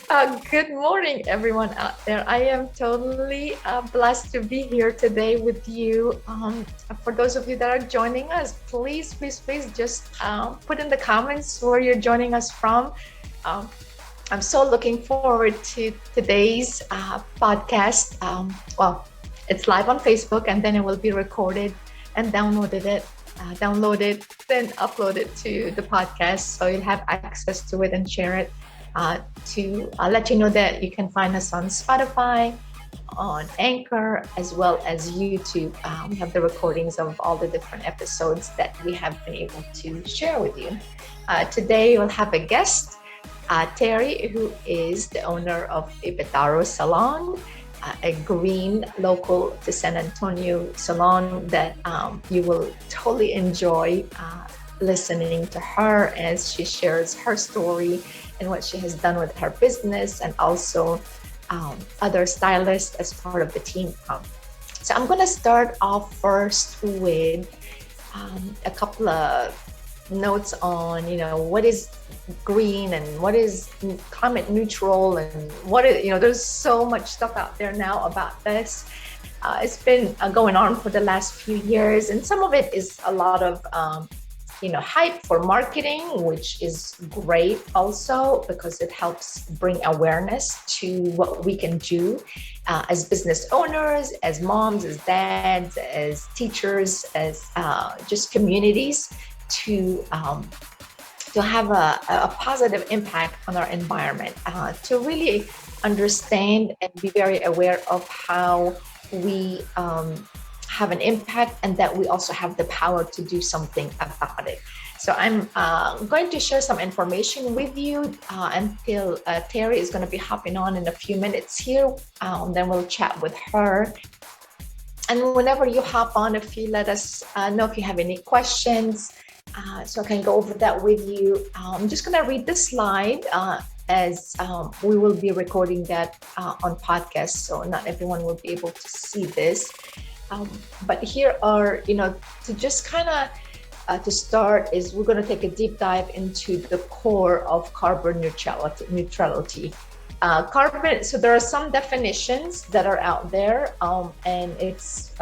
Good morning, everyone out there. I am totally blessed to be here today with you. For those of you that are joining us, please just put in the comments where you're joining us from. Um, I'm so looking forward to today's podcast. It's live on Facebook and then it will be recorded and downloaded, then uploaded to the podcast. So you'll have access to it and share it to let you know that you can find us on Spotify, on Anchor, as well as YouTube. We have the recordings of all the different episodes that we have been able to share with you. Today we'll have a guest, Terri, who is the owner of Ippodaro Salon, a green local to San Antonio salon that you will totally enjoy listening to her as she shares her story and what she has done with her business, and also other stylists as part of the team. So I'm going to start off first with a couple of notes on, what is green and what is climate neutral, and what is, there's so much stuff out there now about this. It's been going on for the last few years, and some of it is a lot of hype for marketing, which is great also because it helps bring awareness to what we can do as business owners, as moms, as dads, as teachers, as just communities to have a positive impact on our environment, to really understand and be very aware of how we have an impact, and that we also have the power to do something about it. So I'm going to share some information with you until Terri is going to be hopping on in a few minutes here. Then we'll chat with her. And whenever you hop on, if you let us know if you have any questions, so I can go over that with you. I'm just going to read the slide as we will be recording that on podcast, so not everyone will be able to see this. But here are, to just kind of to start is we're going to take a deep dive into the core of carbon neutrality. Carbon, so there are some definitions that are out there, and it's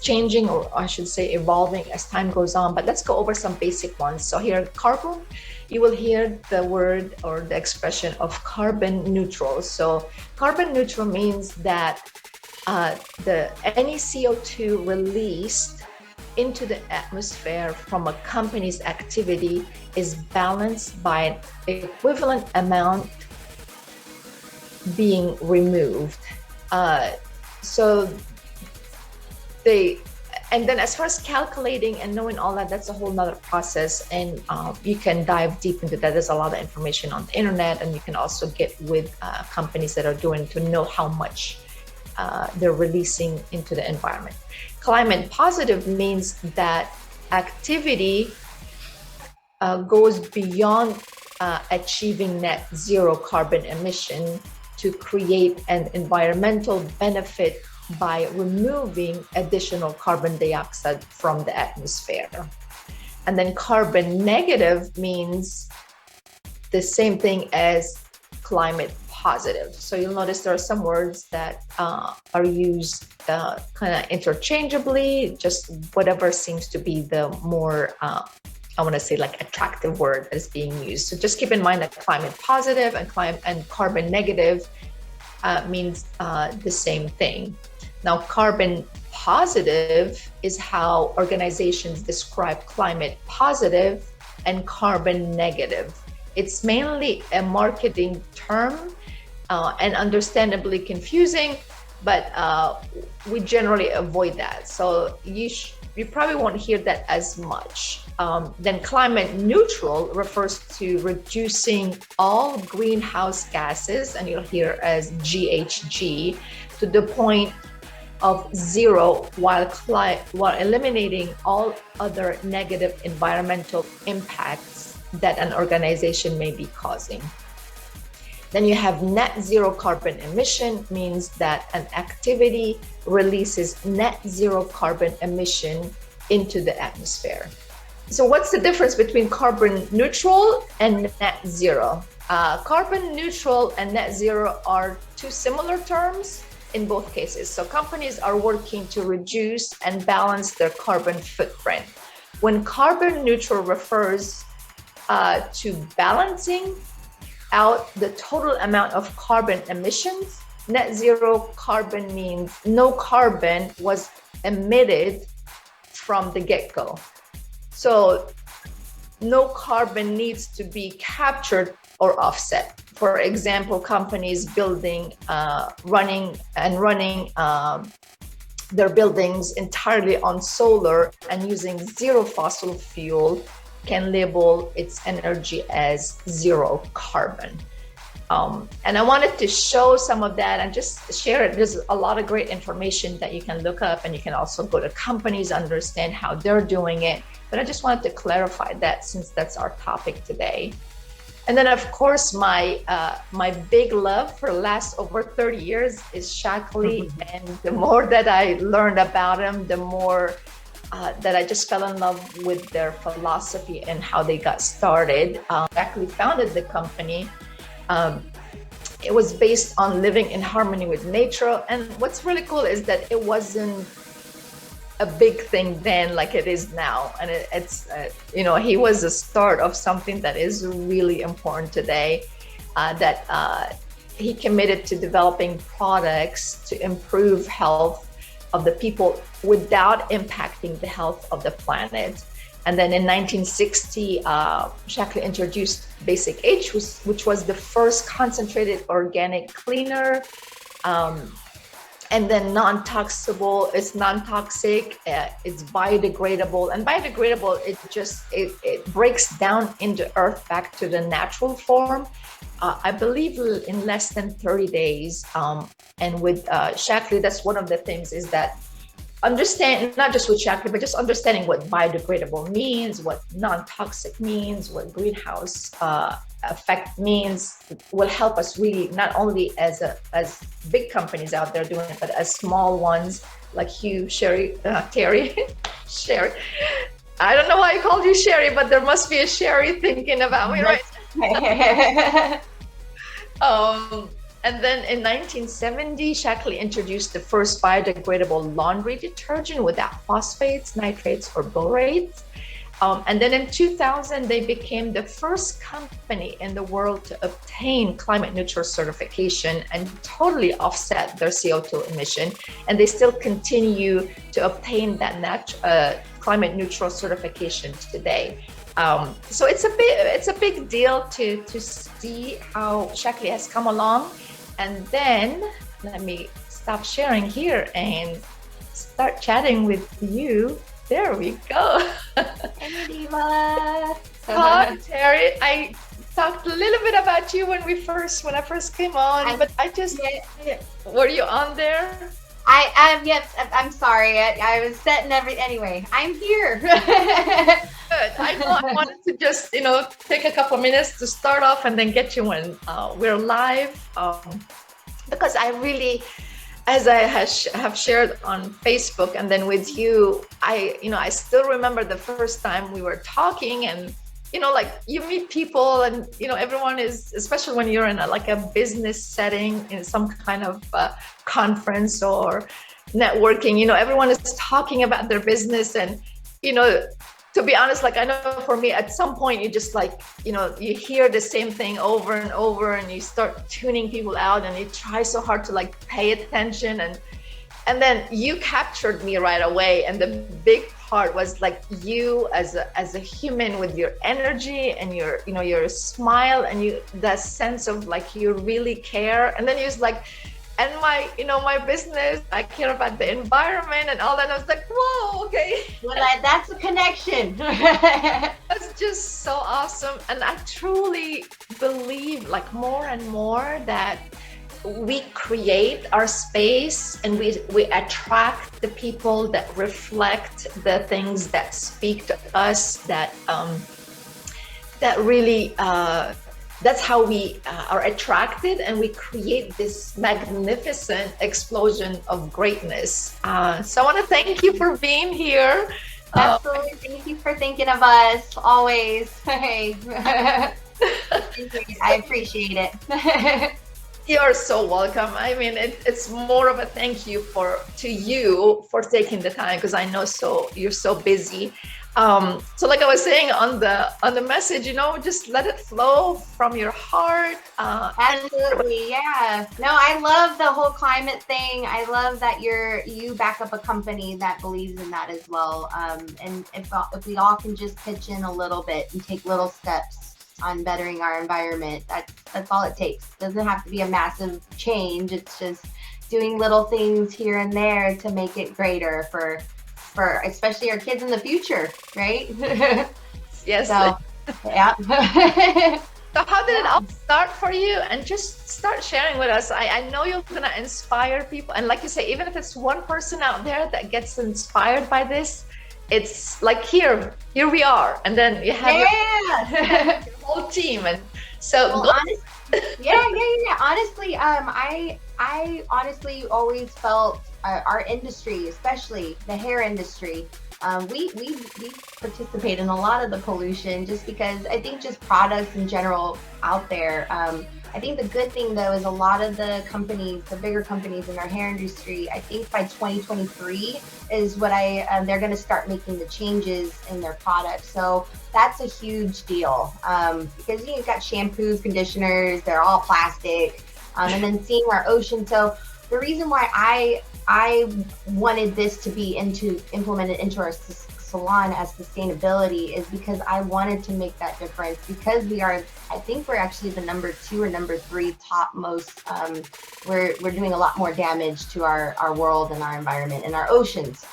changing, or I should say evolving as time goes on, but let's go over some basic ones. So here, carbon, you will hear the word or the expression of carbon neutral. So carbon neutral means that any CO2 released into the atmosphere from a company's activity is balanced by an equivalent amount being removed. And then as far as calculating and knowing all that, that's a whole nother process, and you can dive deep into that. There's a lot of information on the internet, and you can also get with companies that are doing to know how much they're releasing into the environment. Climate positive means that activity goes beyond achieving net zero carbon emission to create an environmental benefit by removing additional carbon dioxide from the atmosphere. And then carbon negative means the same thing as climate positive. So you'll notice there are some words that are used kind of interchangeably, just whatever seems to be the more, I want to say, like attractive word that is being used. So just keep in mind that climate positive and carbon negative means the same thing. Now, carbon positive is how organizations describe climate positive and carbon negative. It's mainly a marketing term and understandably confusing, but we generally avoid that. So you probably won't hear that as much. Then climate neutral refers to reducing all greenhouse gases, and you'll hear as GHG, to the point of zero, while eliminating all other negative environmental impacts that an organization may be causing. Then you have net zero carbon emission, means that an activity releases net zero carbon emission into the atmosphere. So what's the difference between carbon neutral and net zero? Carbon neutral and net zero are two similar terms in both cases. So companies are working to reduce and balance their carbon footprint. When carbon neutral refers to balancing out the total amount of carbon emissions, net zero carbon means no carbon was emitted from the get-go. So no carbon needs to be captured or offset. For example, companies running their buildings entirely on solar and using zero fossil fuel can label its energy as zero carbon. And I wanted to show some of that and just share it. There's a lot of great information that you can look up, and you can also go to companies, understand how they're doing it. But I just wanted to clarify that since that's our topic today. And then, of course, my big love for the last over 30 years is Shaklee. And the more that I learned about him, the more that I just fell in love with their philosophy and how they got started. Shaklee founded the company. It was based on living in harmony with nature. And what's really cool is that it wasn't a big thing then like it is now. And it's he was the start of something that is really important today, that he committed to developing products to improve health of the people without impacting the health of the planet. And then in 1960, Shaklee introduced Basic H, which was the first concentrated organic cleaner. And then non-toxic, it's non-toxic, it's biodegradable. And biodegradable, it breaks down into earth back to the natural form. I believe in less than 30 days. And with Shaklee, that's one of the things is that understand, not just with Shaklee, but just understanding what biodegradable means, what non-toxic means, what greenhouse effect means will help us really, not only as big companies out there doing it, but as small ones like you, Terri, Sherry. I don't know why I called you Sherry, but there must be a Sherry thinking about me, right? And then in 1970, Shaklee introduced the first biodegradable laundry detergent without phosphates, nitrates, or borates. And then in 2000, they became the first company in the world to obtain climate neutral certification and totally offset their CO2 emission. And they still continue to obtain that climate neutral certification today. So it's a big deal to see how Shaklee has come along. And then let me stop sharing here and start chatting with you. There we go. Hey, Diva. Hi, Terri. I talked a little bit about you when I first came on, but were you on there? Yes, I'm sorry. I was setting anyway, I'm here. Good. I wanted to just, take a couple minutes to start off and then get you when we're live. Because I really, as I have shared on Facebook and then with you, I still remember the first time we were talking, and like you meet people and everyone is, especially when you're in a business setting in some kind of conference or networking, everyone is talking about their business. And to be honest, I know for me, at some point you just you hear the same thing over and over, and you start tuning people out, and you try so hard to pay attention, and then you captured me right away. And the big part was you as a human with your energy and your smile and that sense of you really care. And then you was and my business, I care about the environment and all that. I was whoa, okay. Well, that's a connection. That's just so awesome. And I truly believe more and more that we create our space and we attract the people that reflect the things that speak to us, that really that's how we are attracted, and we create this magnificent explosion of greatness. So I want to thank you for being here. Absolutely. Thank you for thinking of us always. Hey. I appreciate it. You're so welcome. I mean, it's more of a thank you to you for taking the time, because I know you're so busy. So like I was saying on the message, just let it flow from your heart. Absolutely, yeah. No, I love the whole climate thing. I love that you back up a company that believes in that as well. And if we all can just pitch in a little bit and take little steps on bettering our environment, that's all it takes. It doesn't have to be a massive change. It's just doing little things here and there to make it greater for especially our kids in the future, right? Yes. So, yeah. So how did it all start for you? And just start sharing with us. I know you're going to inspire people. And like you say, even if it's one person out there that gets inspired by this, it's like here we are. And then you have your whole team. And so yeah. Honestly, I honestly always felt our industry, especially the hair industry, we participate in a lot of the pollution, just because I think just products in general out there. I think the good thing though is a lot of the companies, the bigger companies in our hair industry, I think by 2023 is what they're going to start making the changes in their products. So that's a huge deal, because you've got shampoos, conditioners, they're all plastic, and then seeing our ocean. So the reason why I wanted this to be implemented into our salon as sustainability is because I wanted to make that difference, because I think we're actually the number 2 or number 3 top most, we're doing a lot more damage to our world and our environment and our oceans.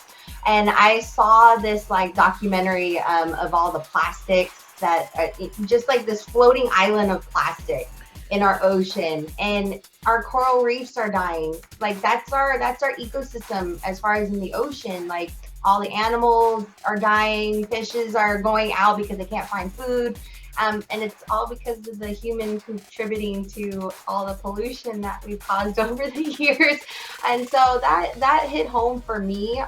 And I saw this like documentary of all the plastics that just like this floating island of plastic in our ocean, and our coral reefs are dying. Like that's our ecosystem as far as in the ocean. Like all the animals are dying, fishes are going out because they can't find food. And it's all because of the human contributing to all the pollution that we've caused over the years. And so that hit home for me,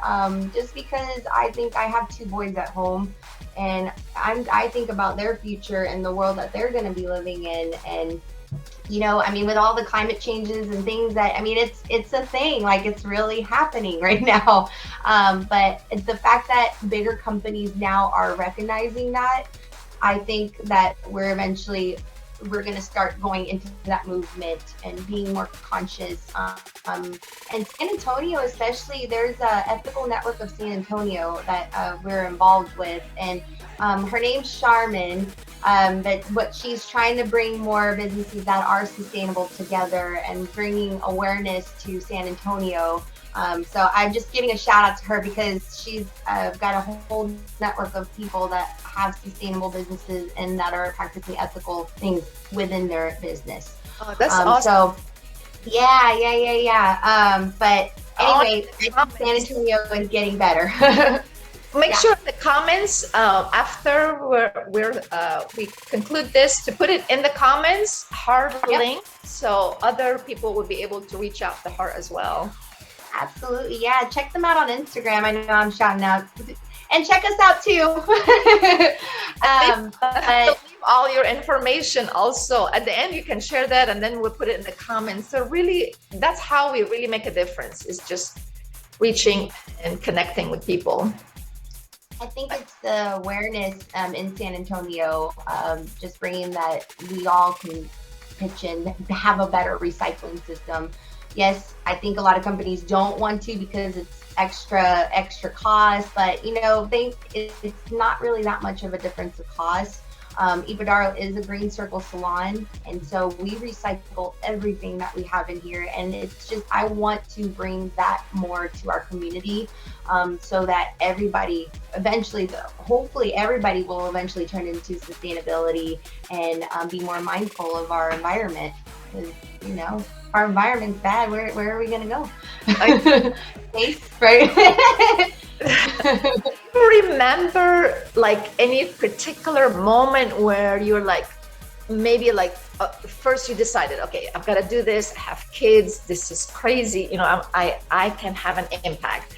just because I think I have 2 boys at home, and I think about their future and the world that they're going to be living in. And I mean, with all the climate changes and things that, I mean, it's a thing, like it's really happening right now. But it's the fact that bigger companies now are recognizing that. I think that we're going to start going into that movement and being more conscious. And San Antonio, especially, there's a ethical network of San Antonio that we're involved with, and her name's Charmin. But what she's trying to bring more businesses that are sustainable together and bringing awareness to San Antonio. So I'm just giving a shout out to her, because she's got a whole network of people that have sustainable businesses and that are practicing ethical things within their business. Oh, that's awesome. So yeah. But anyway, I think San Antonio is getting better. Make sure in the comments after we conclude this, to put it in the comments, her link, so other people will be able to reach out to her as well. Absolutely, yeah. Check them out on Instagram. I know I'm shouting out, and check us out too. But leave all your information also at the end. You can share that, and then we'll put it in the comments. So really, that's how we really make a difference, is just reaching and connecting with people. I think it's the awareness in San Antonio, just bringing that we all can pitch in to have a better recycling system. Yes, I think a lot of companies don't want to because it's extra cost, but it's not really that much of a difference of cost. Ippodaro is a green circle salon, and so we recycle everything that we have in here, and it's just, I want to bring that more to our community, so that everybody eventually, hopefully everybody will eventually turn into sustainability and be more mindful of our environment, because our environment's bad. Where are we gonna go? Space, right? Remember like any particular moment where you're like, maybe like first you decided, okay, I've got to do this, I have kids, this is crazy, I can have an impact.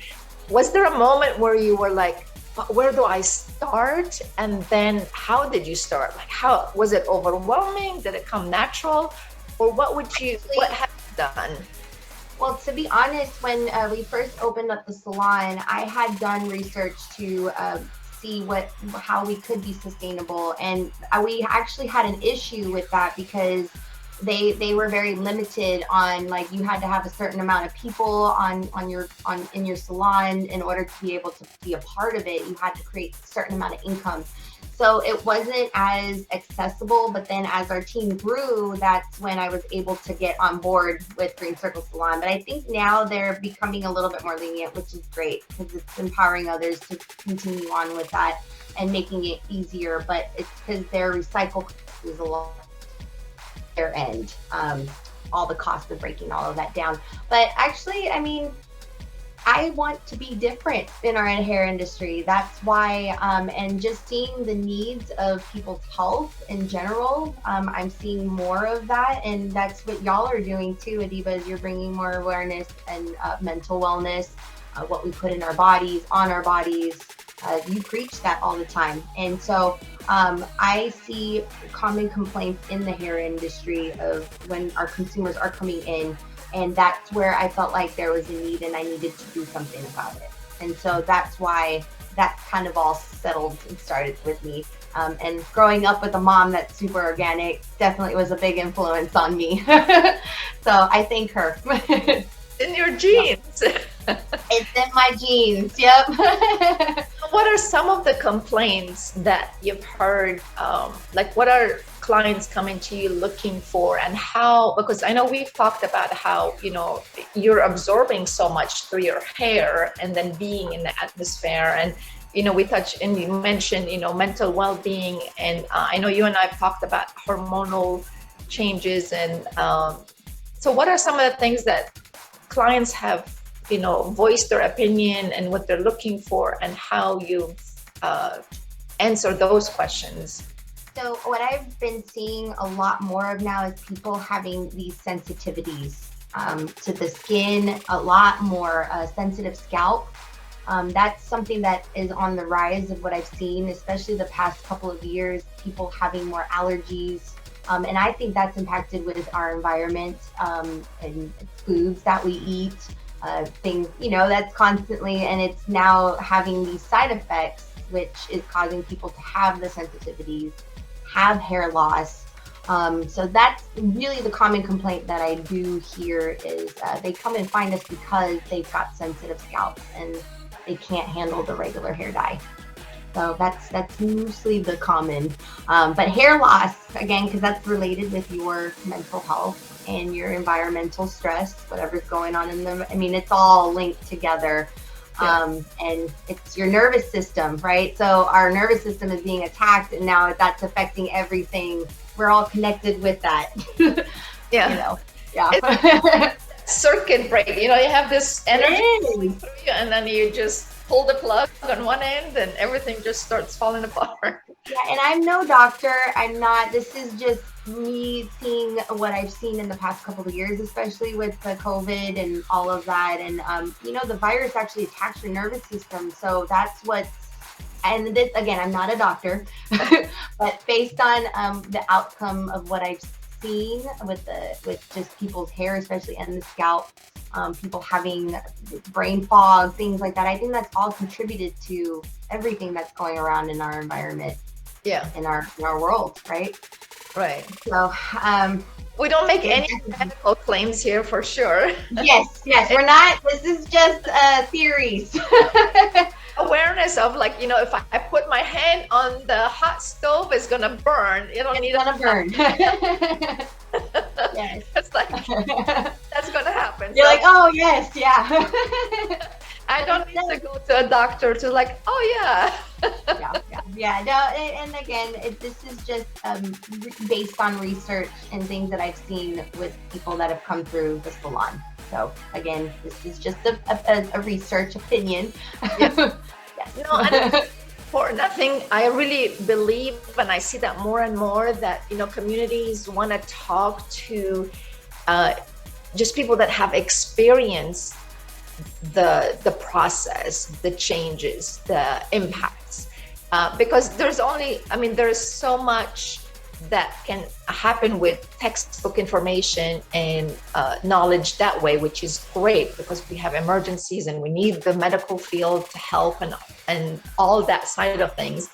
Was there a moment where you were like, where do I start? And then how did you start? Like, how was it overwhelming? Did it come natural? Or what have you done? Well, to be honest, when we first opened up the salon, I had done research to see how we could be sustainable, and we actually had an issue with that because they were very limited on, like, you had to have a certain amount of people in your salon in order to be able to be a part of it. You had to create a certain amount of income. So it wasn't as accessible, but then as our team grew, that's when I was able to get on board with Green Circle Salon. But I think now they're becoming a little bit more lenient, which is great because it's empowering others to continue on with that and making it easier. But it's because their recycle is a lot their end, all the cost of breaking all of that down. But actually, I mean, I want to be different in our hair industry. That's why, and just seeing the needs of people's health in general, I'm seeing more of that. And that's what y'all are doing too, Adiba, is you're bringing more awareness and mental wellness, what we put in our bodies, on our bodies. You preach that all the time. And so I see common complaints in the hair industry of when our consumers are coming in. And that's where I felt like there was a need and I needed to do something about it. And so that's why that kind of all settled and started with me. And growing up with a mom that's super organic definitely was a big influence on me. So I thank her. In your genes. It's in my genes. Yep. What are some of the complaints that you've heard? Like, what are clients coming to you looking for, and how? Because I know we've talked about how, you know, you're absorbing so much through your hair and then being in the atmosphere. And, you know, we touched and you mentioned, you know, mental well-being. And I know you and I have talked about hormonal changes. And so what are some of the things that clients have, you know, voiced their opinion and what they're looking for, and how you answer those questions? So what I've been seeing a lot more of now is people having these sensitivities to the skin, a lot more sensitive scalp. That's something that is on the rise of what I've seen, especially the past couple of years, people having more allergies. And I think that's impacted with our environment and foods that we eat, things, you know, that's constantly, and it's now having these side effects, which is causing people to have the sensitivities, have hair loss. So that's really the common complaint that I do hear is they come and find us because they've got sensitive scalps and they can't handle the regular hair dye. So that's mostly the common, but hair loss, again, because that's related with your mental health and your environmental stress, whatever's going on in them. I mean, it's all linked together. And it's your nervous system, right? So our nervous system is being attacked, and now that's affecting everything. We're all connected with that. Yeah. You know? Yeah. Circuit break. You know, you have this energy going through you, and then you just pull the plug on one end and everything just starts falling apart. Yeah, and I'm no doctor. I'm not. This is just me seeing what I've seen in the past couple of years, especially with the COVID and all of that. And, you know, the virus actually attacks your nervous system. So that's and this, again, I'm not a doctor, but based on the outcome of what I've seen with just people's hair, especially, and the scalp, people having brain fog, things like that. I think that's all contributed to everything that's going around in our environment. Yeah. In our world, right? Right. So we don't make any medical claims here for sure. Yes, we're not. This is just theories. Awareness of, like, you know, if I put my hand on the hot stove, it's gonna burn. You don't need to burn. Yes. It's like, that's gonna happen. You're like, oh yes, yeah. I don't need to go to a doctor to, like, oh yeah. Yeah. No, and again, this is just based on research and things that I've seen with people that have come through the salon. So again, this is just a research opinion. Yeah. Yes. No, and for nothing, I really believe, and I see that more and more, that, you know, communities want to talk to just people that have experience the process, the changes, the impacts, because there is so much that can happen with textbook information and knowledge that way, which is great because we have emergencies and we need the medical field to help and all that side of things.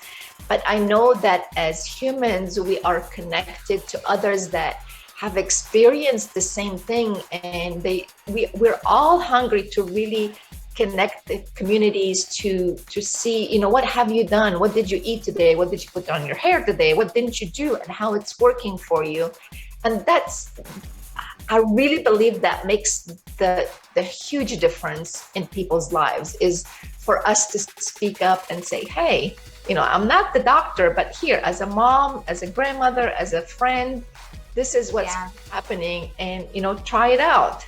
But I know that as humans, we are connected to others that have experienced the same thing, and we're all hungry to really connect the communities to see, what have you done, what did you eat today, what did you put on your hair today, what didn't you do, and how it's working for you. And I really believe that makes the huge difference in people's lives, is for us to speak up and say, hey, I'm not the doctor, but here, as a mom, as a grandmother, as a friend, this is what's happening, and try it out.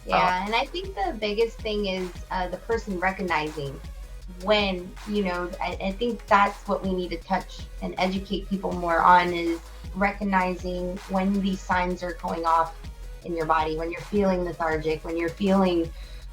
Yeah, and I think the biggest thing is the person recognizing when, I think that's what we need to touch and educate people more on, is recognizing when these signs are going off in your body, when you're feeling lethargic, when you're feeling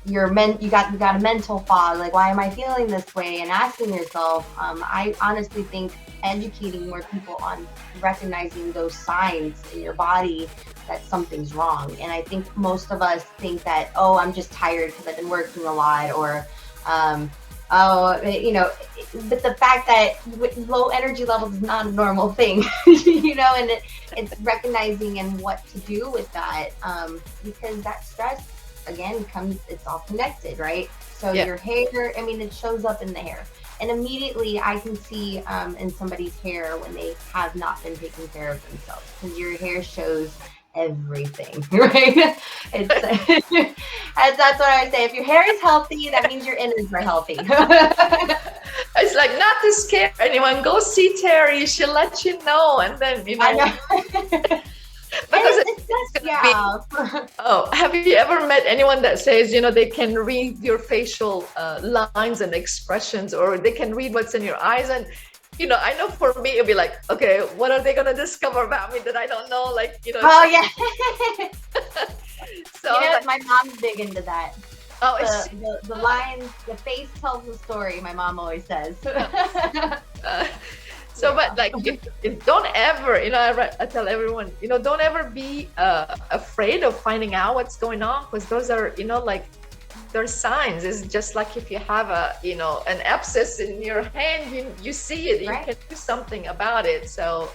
you got a mental fog, like, why am I feeling this way? And asking yourself, I honestly think educating more people on recognizing those signs in your body that something's wrong. And I think most of us think that, oh, I'm just tired because I've been working a lot, or but the fact that low energy levels is not a normal thing, and it's recognizing and what to do with that, because that stress, again, it's all connected, right? So your hair, it shows up in the hair. And immediately I can see in somebody's hair when they have not been taking care of themselves, because your hair shows everything, right? That's what I would say. If your hair is healthy, that means your innards are healthy. It's like, not to scare anyone, go see Terri, she'll let you know. And then I know. Because have you ever met anyone that says, they can read your facial lines and expressions, or they can read what's in your eyes? And I know for me it'd be like, okay, what are they gonna discover about me that I don't know? Like, oh yeah. So my mom's big into that. Oh, the lines, the face tells the story, my mom always says. But like, don't ever, I tell everyone, don't ever be afraid of finding out what's going on, because those are, they're signs. It's just like if you have an abscess in your hand, you see it, you can do something about it. So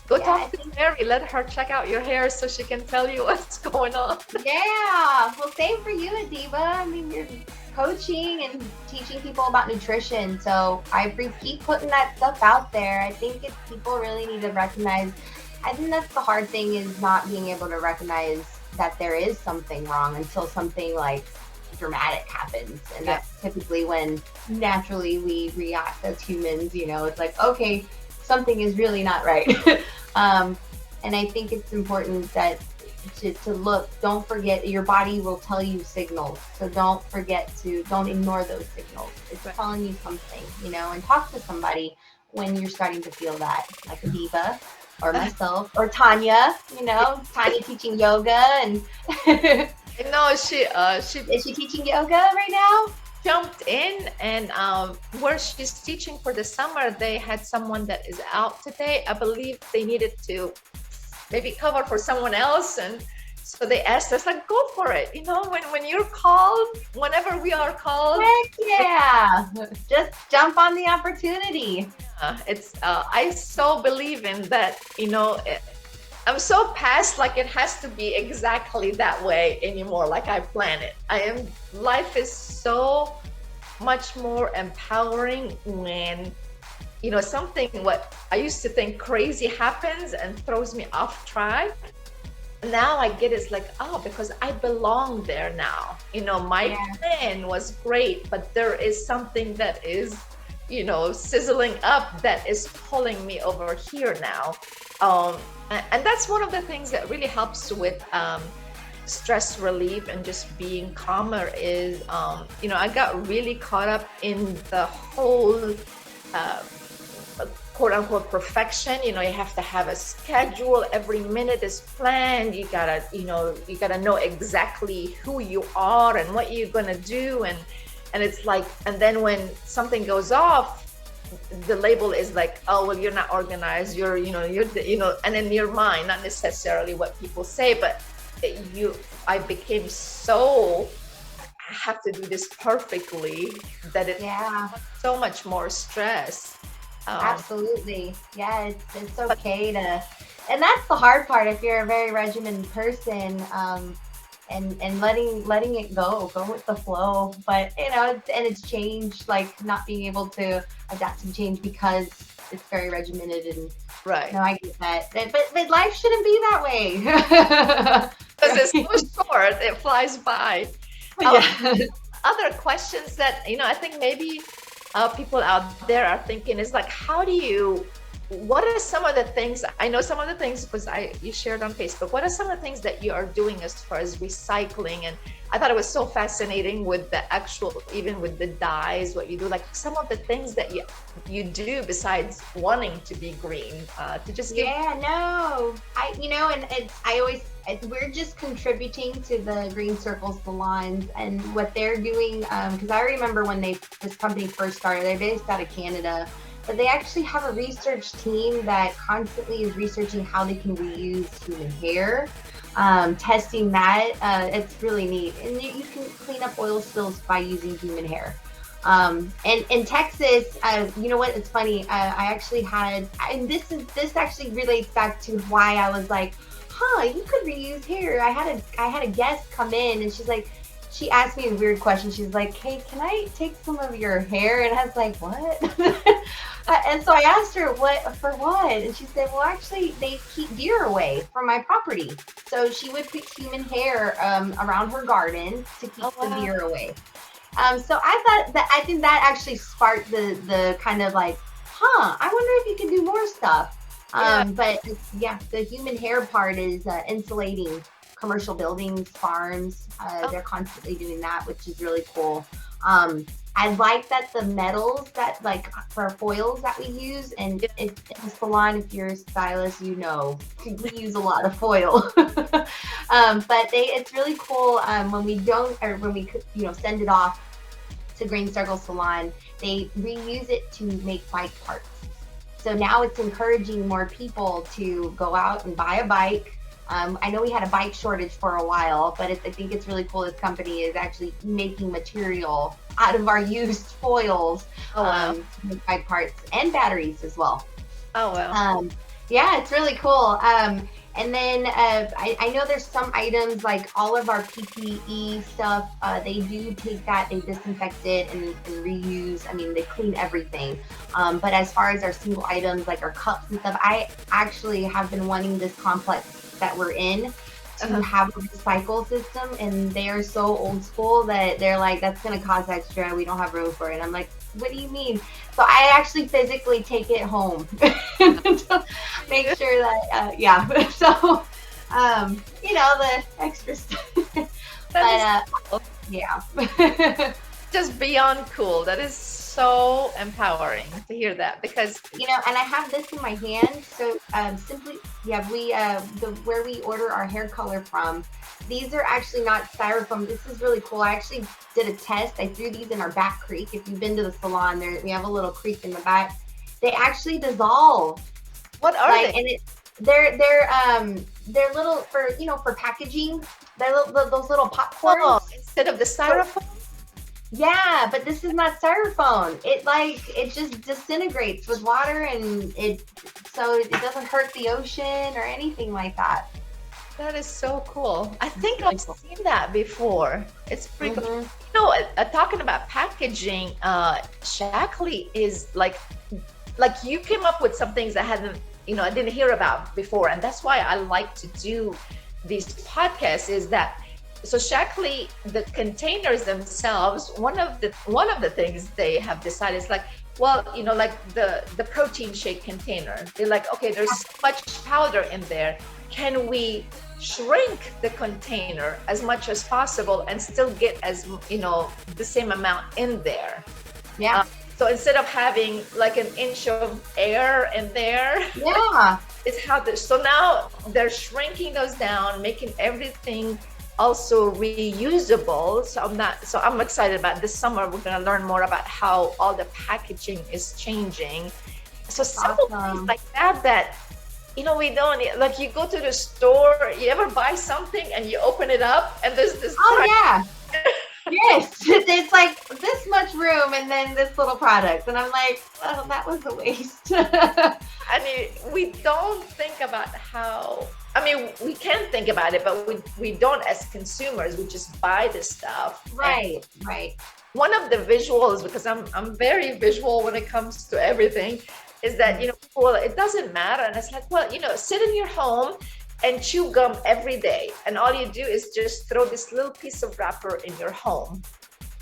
go talk to Terri, let her check out your hair so she can tell you what's going on. Yeah, well, same for you, Adiba. You're coaching and teaching people about nutrition, so I keep putting that stuff out there. I think people really need to recognize, I think that's the hard thing, is not being able to recognize that there is something wrong until something like dramatic happens, and that's typically when naturally we react as humans. It's like, okay, something is really not right. And I think it's important that to look, don't forget, your body will tell you signals, so don't ignore those signals. It's telling you something, and talk to somebody when you're starting to feel that, like Adiba or myself or Tanya. Tanya teaching yoga, and no, she is she teaching yoga right now? Jumped in, and where she's teaching for the summer, they had someone that is out today. I believe they needed to maybe cover for someone else, and so they asked us, like, go for it. When you're called, whenever we are called, heck yeah, just jump on the opportunity. It's I so believe in that. I'm so past, like, it has to be exactly that way anymore, like I plan it. Life is so much more empowering when something what I used to think crazy happens and throws me off track. Now I get it's like, because I belong there now. My plan was great, but there is something that is, sizzling up that is pulling me over here now. And that's one of the things that really helps with stress relief and just being calmer is, I got really caught up in the whole quote unquote perfection. You have to have a schedule. Every minute is planned. You gotta know exactly who you are and what you're gonna do. And it's like, and then when something goes off, the label is like, oh, well, you're not organized. And in your mind, not necessarily what people say, but I became so, I have to do this perfectly, that it's so much more stress. Absolutely. Yeah, it's okay to, and that's the hard part if you're a very regimented person, and letting it go with the flow. But and it's changed, like not being able to adapt to change because it's very regimented. And right. No, I get that. But life shouldn't be that way. Because it's so short, it flies by. Yeah. Other questions that I think maybe people out there are thinking is like, what are some of the things, I know some of the things because you shared on Facebook, what are some of the things that you are doing as far as recycling? And I thought it was so fascinating with the actual, even with the dyes, what you do, like some of the things that you do besides wanting to be green, to just give. We're just contributing to the Green Circle salons and what they're doing, because I remember when this company first started, they're based out of Canada, but they actually have a research team that constantly is researching how they can reuse human hair, testing that. It's really neat. And you can clean up oil spills by using human hair. And in Texas, you know what? It's funny. I actually had, and this actually relates back to why I was like, you could reuse hair. I had a guest come in, and she asked me a weird question. She's like, hey, can I take some of your hair? And I was like, what? And so I asked her, for what? And she said, well, actually, they keep deer away from my property. So she would put human hair around her garden to keep the deer away. So I think that actually sparked the kind of like, I wonder if you can do more stuff. But the human hair part is insulating commercial buildings, farms. They're constantly doing that, which is really cool. I like that the metals that, like, for foils that we use, and in the salon, if you're a stylist, we use a lot of foil. But it's really cool when we send it off to Green Circle Salon, they reuse it to make bike parts. So now it's encouraging more people to go out and buy a bike. I know we had a bike shortage for a while, but I think it's really cool. This company is actually making material out of our used foils, to make bike parts and batteries as well. Oh, wow. It's really cool. And then I know there's some items, like all of our PPE stuff, they do take that, they disinfect it and reuse. I mean, they clean everything. But as far as our single items, like our cups and stuff, I actually have been wanting this complex that we're in to have a recycle system, and they are so old school that they're like, that's going to cost extra. We don't have room for it. And I'm like, what do you mean? So I actually physically take it home to make sure that, so, the extra stuff. But, just beyond cool. That is so empowering to hear that, because and I have this in my hand. So where we order our hair color from, these are actually not styrofoam. This is really cool. I actually did a test. I threw these in our back creek. If you've been to the salon, we have a little creek in the back. They actually dissolve. What are they? And they're little for packaging. They're those little popcorns instead of the styrofoam. Yeah, but this is not styrofoam. It just disintegrates with water, and it doesn't hurt the ocean or anything like that. That is so cool. I think I've seen that before. It's pretty cool. Talking about packaging, Shackley is like you came up with some things I didn't hear about before, and that's why I like to do these podcasts. Is that so? Shackley, the containers themselves, one of the things they have decided is like, well, like the protein shake container. They're like, okay, there's so much powder in there. Can we shrink the container as much as possible and still get the same amount in there? Yeah. So instead of having like an inch of air in there, Yeah. it's how this. So now they're shrinking those down, making everything also reusable. So I'm excited about this summer. We're going to learn more about how all the packaging is changing. So simple things like that, we don't, like, you go to the store, you ever buy something and you open it up and there's this. Oh yeah. Yes, it's like this much room and then this little product, and I'm like, well, that was a waste. I mean, we don't think about how, I mean, we can think about it, but we don't as consumers. We just buy this stuff. Right, right. One of the visuals, because I'm very visual when it comes to everything, is that, well, it doesn't matter. And it's like, well, sit in your home and chew gum every day. And all you do is just throw this little piece of wrapper in your home.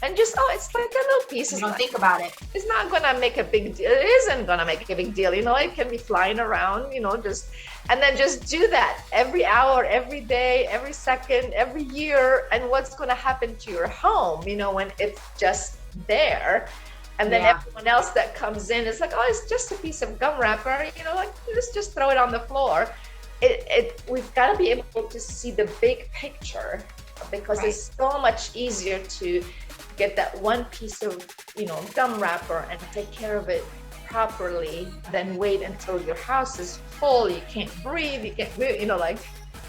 And just, it's like a little piece. You don't think about it. It's not going to make a big deal. It isn't going to make a big deal. It can be flying around, and then just do that every hour, every day, every second, every year. And what's going to happen to your home, when it's just there? And then everyone else that comes in is like, oh, it's just a piece of gum wrapper, like, just throw it on the floor. We've got to be able to see the big picture, because it's so much easier to get that one piece of, gum wrapper and take care of it properly than wait until your house is full. You can't breathe, you can't move, like.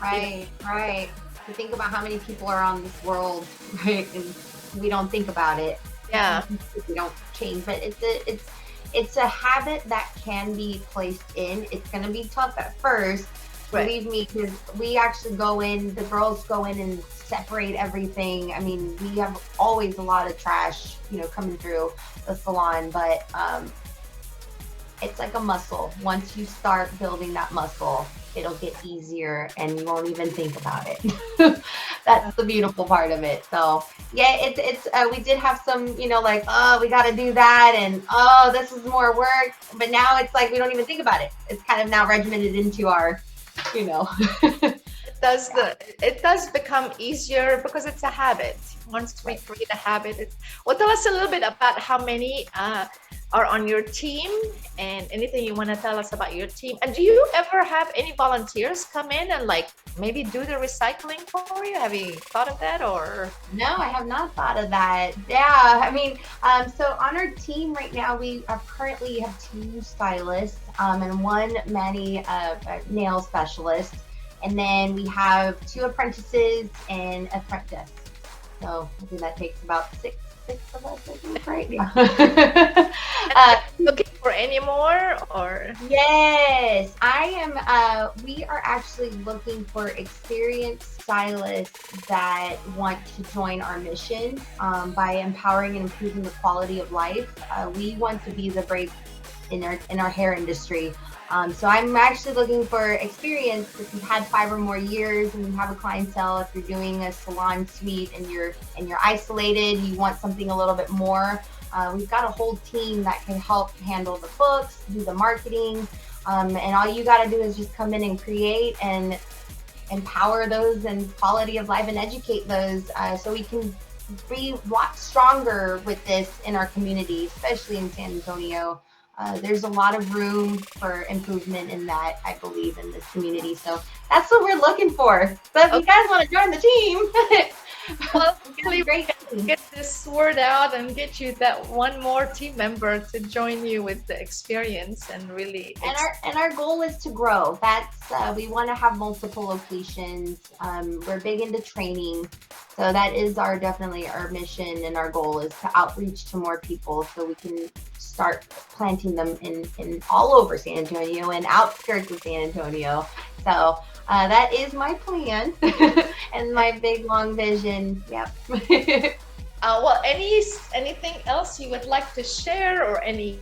Right. You think about how many people are on this world, right? And we don't think about it. Yeah. We don't change, but it's a habit that can be placed in. It's going to be tough at first. Believe me, because we actually the girls go in and separate everything. I mean, we have always a lot of trash, coming through the salon, but it's like a muscle. Once you start building that muscle, it'll get easier and you won't even think about it. That's the beautiful part of it. So yeah, it's we did have some, like, oh, we got to do that, and oh, this is more work. But now it's like we don't even think about it. It's kind of now regimented into our, It does become easier because it's a habit. Once we create a habit, well, tell us a little bit about how many are on your team, and anything you want to tell us about your team. And do you ever have any volunteers come in and like maybe do the recycling for you? Have you thought of that? Or no, I have not thought of that. Yeah, I mean, so on our team right now, we currently have 2 stylists and 1 nail specialist, and then we have 2 apprentices and a front desk. So I think that takes about six of us, I think, right? Yeah. Looking for any more, or? Yes, I am. We are actually looking for experienced stylists that want to join our mission by empowering and improving the quality of life. We want to be the break in our hair industry. So I'm actually looking for experience. If you've had 5 or more years and you have a clientele, if you're doing a salon suite and you're isolated, you want something a little bit more. We've got a whole team that can help handle the books, do the marketing, and all you got to do is just come in and create and empower those and quality of life and educate those, so we can be a lot stronger with this in our community, especially in San Antonio. There's a lot of room for improvement in that, I believe, in this community. So that's what we're looking for. So if you guys want to join the team, well, really great. Get this word out and get you that one more team member to join you with the experience and really. And our goal is to grow. That's we want to have multiple locations. We're big into training, so that is definitely our mission, and our goal is to outreach to more people so we can start planting them in all over San Antonio and outskirts of San Antonio. So that is my plan and my big long vision. Yep. Well, anything else you would like to share, or any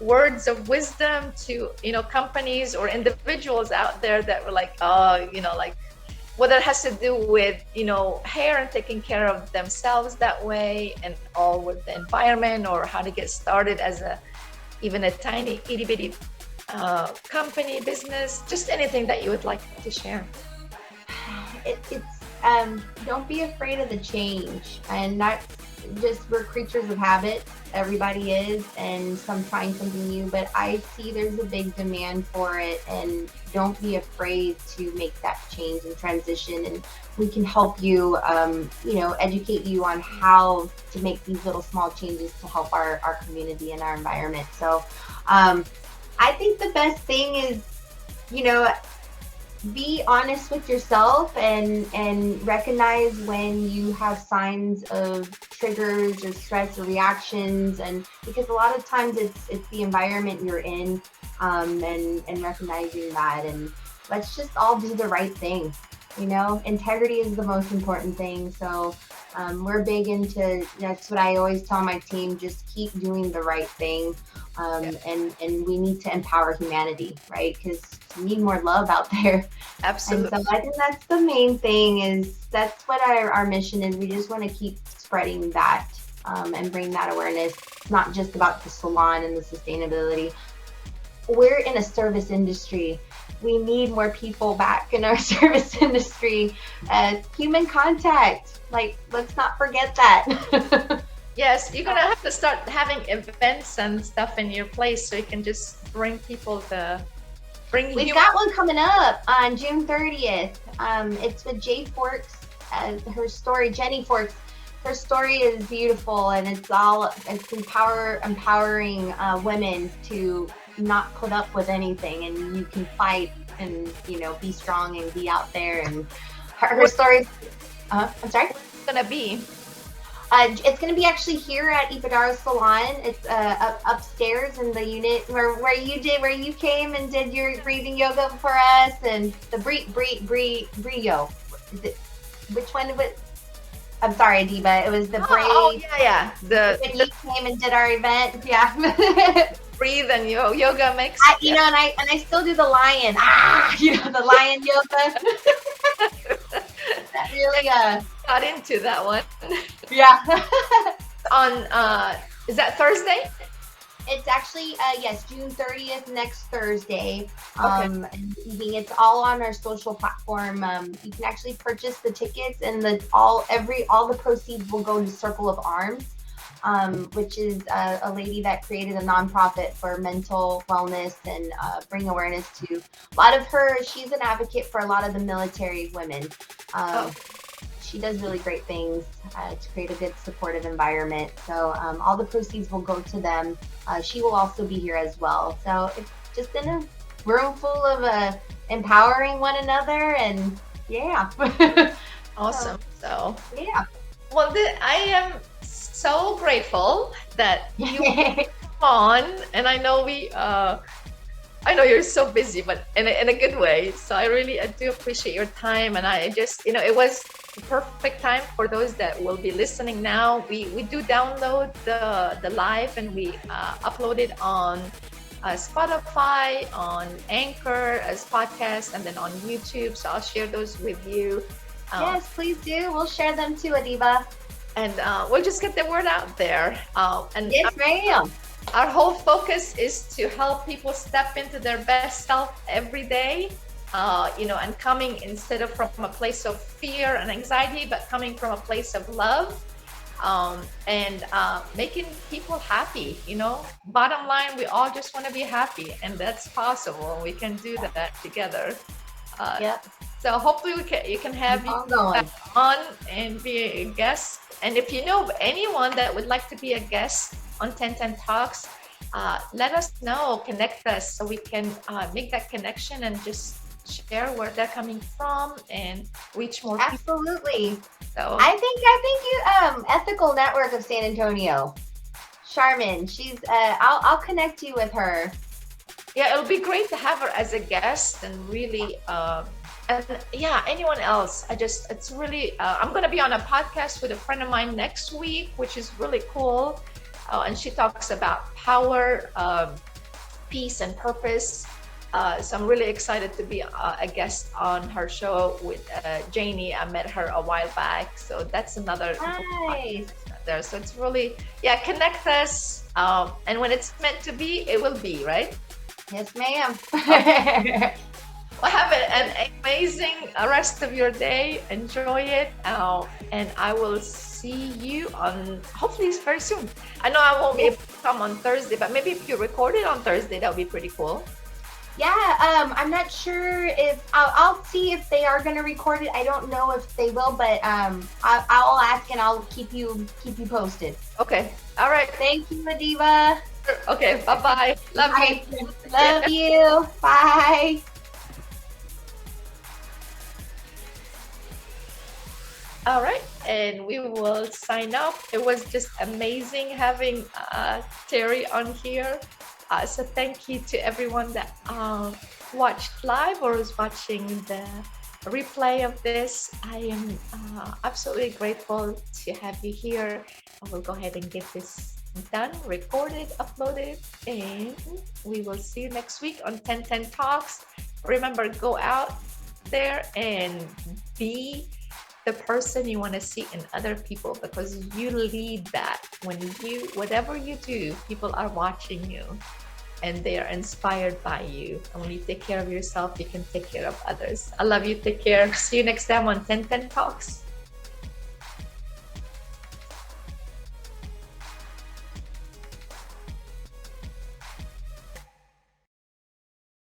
words of wisdom to companies or individuals out there that were like, like whether it has to do with hair and taking care of themselves that way, and all with the environment, or how to get started as even a tiny itty bitty company, business, just anything that you would like to share. It's don't be afraid of the change, and just we're creatures of habit. Everybody is, and some trying something new. But I see there's a big demand for it, and don't be afraid to make that change and transition. And we can help you, educate you on how to make these little small changes to help our community and our environment. So, I think the best thing is, you know, be honest with yourself and recognize when you have signs of triggers or stress or reactions, and because a lot of times it's the environment you're in, and recognizing that, and let's just all do the right thing. Integrity is the most important thing. So we're big into, that's what I always tell my team, just keep doing the right thing. And we need to empower humanity, right? Because we need more love out there. Absolutely. And so I think that's the main thing, is that's what our mission is. We just want to keep spreading that, and bring that awareness. It's not just about the salon and the sustainability. We're in a service industry. We need more people back in our service industry. Human contact, like, let's not forget that. Yes, you're gonna have to start having events and stuff in your place so you can just bring people to bring. We've got one coming up on June 30th. It's with Jay Forks. Her story, Jenny Forks. Her story is beautiful, and it's empowering women to not put up with anything, and you can fight and be strong and be out there. And her story. I'm sorry. It's gonna be. It's going to be actually here at Ippodaro Salon. It's upstairs in the unit where you came and did your breathing yoga for us, and the brio. Which one was? I'm sorry, Diva. It was the braid. Oh yeah. When you came and did our event, yeah. Breathe and yoga mix. And I still do the lion. The lion yoga. That really got into that one. Yeah. On is that Thursday? It's actually yes, June 30th, next Thursday. Okay. It's all on our social platform. You can actually purchase the tickets, and all the proceeds will go to Circle of Arms, which is a lady that created a nonprofit for mental wellness and bring awareness to a lot of her. She's an advocate for a lot of the military women. She does really great things to create a good supportive environment. So all the proceeds will go to them. She will also be here as well. So it's just in a room full of empowering one another, and yeah. Awesome. So yeah. Well, I am so grateful that you came on, and I know I know you're so busy, but in a good way. So I do appreciate your time, and I just, it was the perfect time for those that will be listening now. We do download the live, and we upload it on Spotify, on Anchor as podcast, and then on YouTube. So I'll share those with you. Yes, please do. We'll share them too, Adiba. And we'll just get the word out there. And yes, ma'am. Our whole focus is to help people step into their best self every day, and coming instead of from a place of fear and anxiety, but coming from a place of love, and making people happy. Bottom line, we all just want to be happy, and that's possible. We can do that together. Yep. So hopefully you can have you on and be a guest. And if you know of anyone that would like to be a guest on 101 Talks, let us know, connect us, so we can make that connection and just share where they're coming from and reach more people. Absolutely. So I think you Ethical Network of San Antonio, Charmin, she's I'll connect you with her. Yeah, it'll be great to have her as a guest, and really and yeah, anyone else. It's really I'm going to be on a podcast with a friend of mine next week, which is really cool. And she talks about power, peace, and purpose. So I'm really excited to be a guest on her show with Janie. I met her a while back. So that's another nice there. So it's really, connect us. And when it's meant to be, it will be, right? Yes, ma'am. Okay. Well, have an amazing rest of your day. Enjoy it. And I will see see you on hopefully it's very soon. I know I won't be able to come on Thursday, but maybe if you record it on Thursday, that would be pretty cool. Yeah, I'm not sure if I'll see if they are going to record it. I don't know if they will, but I'll ask and I'll keep you posted. Okay. All right. Thank you, Adiva. Okay. Bye-bye. Love you. Love you. Bye. All right, and we will sign off. It was just amazing having Terri on here. So thank you to everyone that watched live or is watching the replay of this. I am absolutely grateful to have you here. I will go ahead and get this done, recorded, uploaded, and we will see you next week on 101 Talks. Remember, go out there and be the person you want to see in other people, because you lead that. When you, whatever you do, people are watching you and they are inspired by you. And when you take care of yourself, you can take care of others. I love you. Take care. See you next time on 101 Talks.